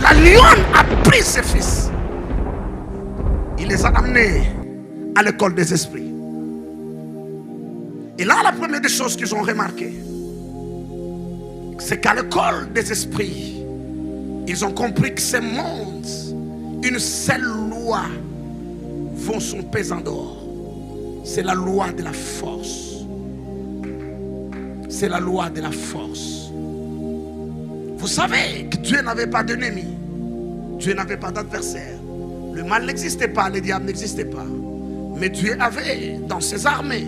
La lionne a pris ses fils. Il les a amenés à l'école des esprits. Et là, la première des choses qu'ils ont remarqué, c'est qu'à l'école des esprits, ils ont compris que ce monde, une seule loi vont son pesant dehors. C'est la loi de la force. C'est la loi de la force. Vous savez que Dieu n'avait pas d'ennemi. Dieu n'avait pas d'adversaire. Le mal n'existait pas, le diable n'existait pas. Mais Dieu avait dans ses armées,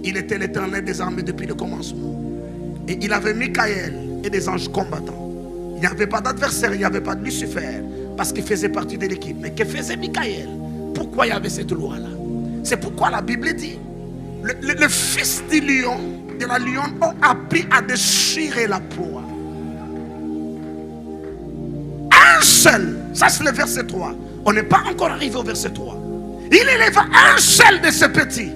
il était l'Éternel des armées depuis le commencement. Et il avait Michael et des anges combattants. Il n'y avait pas d'adversaire, il n'y avait pas de Lucifer, parce qu'il faisait partie de l'équipe. Mais que faisait Michael? Pourquoi il y avait cette loi-là? C'est pourquoi la Bible dit, le fils du lion, de la lionne, ont appris à déchirer la proie. Un seul, ça c'est le verset 3. On n'est pas encore arrivé au verset 3. Il éleva un seul de ses petits.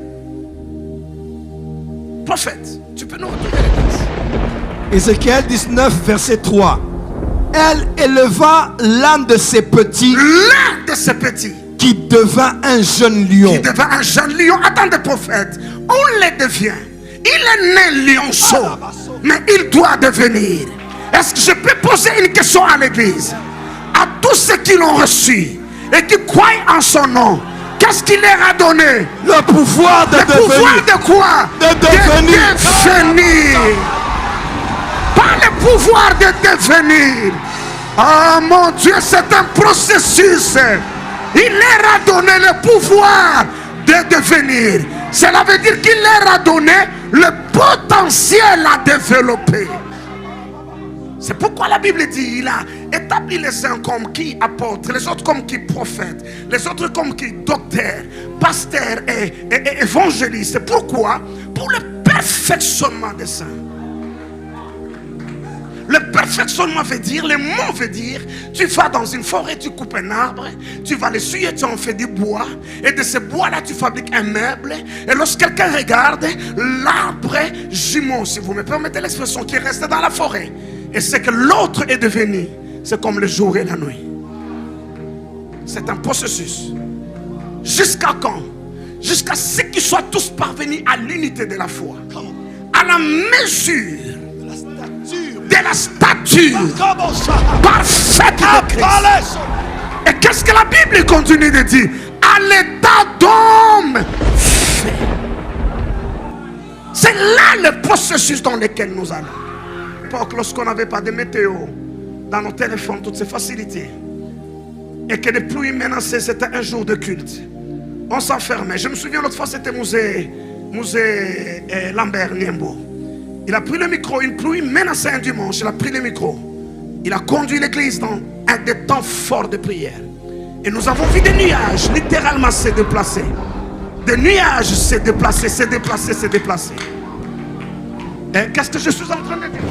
Prophète, tu peux nous retrouver les textes. Ézéchiel 19, verset 3. Elle éleva l'un de ses petits. L'un de ses petits. Qui devint un jeune lion. Qui devint un jeune lion. Attendez, prophète. On le devient. Il est né lionceau. Mais il doit devenir. Est-ce que je peux poser une question à l'église? À tous ceux qui l'ont reçu et qui croient en son nom, qu'est-ce qu'il leur a donné? Le pouvoir de devenir. Le pouvoir de quoi? De devenir. Pas le pouvoir de devenir. Oh mon Dieu, c'est un processus. Il leur a donné le pouvoir de devenir. Cela veut dire qu'il leur a donné le potentiel à développer. C'est pourquoi la Bible dit, il a établi les uns comme qui apôtres, les autres comme qui prophètes, les autres comme qui docteurs, pasteurs et évangélistes. Pourquoi? Pour le perfectionnement des saints. Le perfectionnement veut dire, le mot veut dire, tu vas dans une forêt, tu coupes un arbre, tu vas l'essuyer, tu en fais du bois, et de ce bois-là, tu fabriques un meuble, et lorsque quelqu'un regarde, l'arbre jumeau, si vous me permettez l'expression, qui reste dans la forêt, et ce que l'autre est devenu, c'est comme le jour et la nuit. C'est un processus. Jusqu'à quand? Jusqu'à ce qu'ils soient tous parvenus à l'unité de la foi, à la mesure de la stature parfaite de Christ. Et qu'est-ce que la Bible continue de dire? À l'état d'homme fait. C'est là le processus dans lequel nous allons. Lorsqu'on n'avait pas de météo dans nos téléphones, toutes ces facilités, et que les pluies menaçaient, c'était un jour de culte, on s'enfermait. Je me souviens l'autre fois, c'était musée Lambert Niembo. Il a pris le micro, une pluie menaçait un dimanche, il a pris le micro. Il a conduit l'église dans un des temps forts de prière. Et nous avons vu des nuages littéralement se déplacer. Des nuages se déplacer, se déplacer, se déplacer. Et qu'est-ce que je suis en train de dire?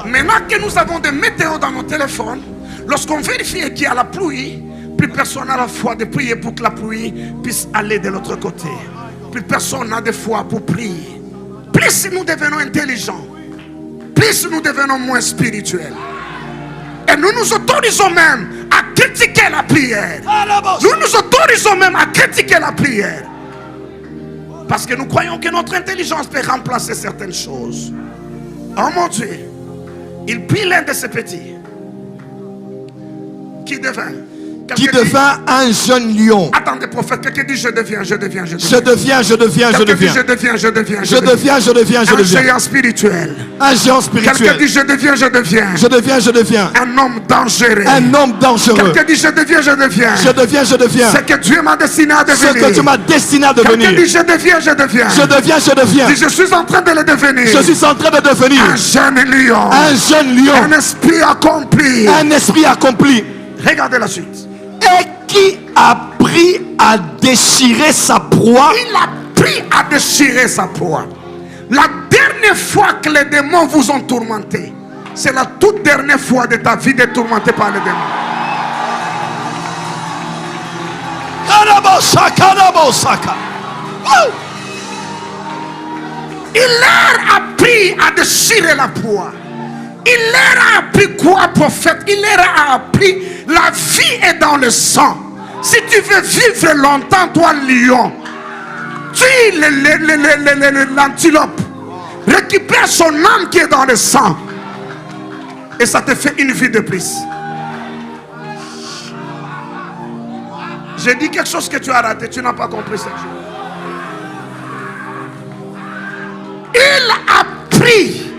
Maintenant que nous avons des météos dans nos téléphones, lorsqu'on vérifie qu'il y a la pluie, plus personne n'a la foi de prier pour que la pluie puisse aller de l'autre côté. Plus personne n'a de foi pour prier. Plus nous devenons intelligents, plus nous devenons moins spirituels. Et nous nous autorisons même à critiquer la prière. Nous nous autorisons même à critiquer la prière. Parce que nous croyons que notre intelligence peut remplacer certaines choses. Oh mon Dieu, il prit l'un de ses petits. Qui devint un jeune lion. Attendez, prophète, quelqu'un dit je deviens. Je deviens. Un géant spirituel. Quelqu'un dit je deviens. Un homme dangereux. Quelqu'un dit je deviens. Ce que Dieu m'a destiné à devenir. Quelqu'un dit je deviens. Dit, je suis en train de le devenir. Un jeune lion. Un esprit accompli. Regardez la suite. Et qui a pris à déchirer sa proie. Il a pris à déchirer sa proie. La dernière fois que les démons vous ont tourmenté, c'est la toute dernière fois de ta vie d'être tourmenté par les démons. Il leur a pris à déchirer la proie. Il leur a appris quoi, prophète? Il leur a appris la vie est dans le sang. Si tu veux vivre longtemps, toi lion, tue l'antilope. Récupère son âme qui est dans le sang. Et ça te fait une vie de plus. J'ai dit quelque chose que tu as raté, tu n'as pas compris ce jour. Il a pris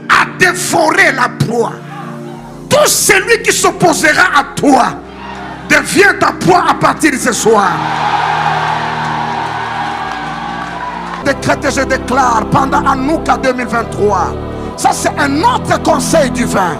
à dévorer la proie. Tout celui qui s'opposera à toi devient ta proie à partir de ce soir. Décrète et je déclare pendant Hanouka 2023. Ça c'est un autre conseil du vin.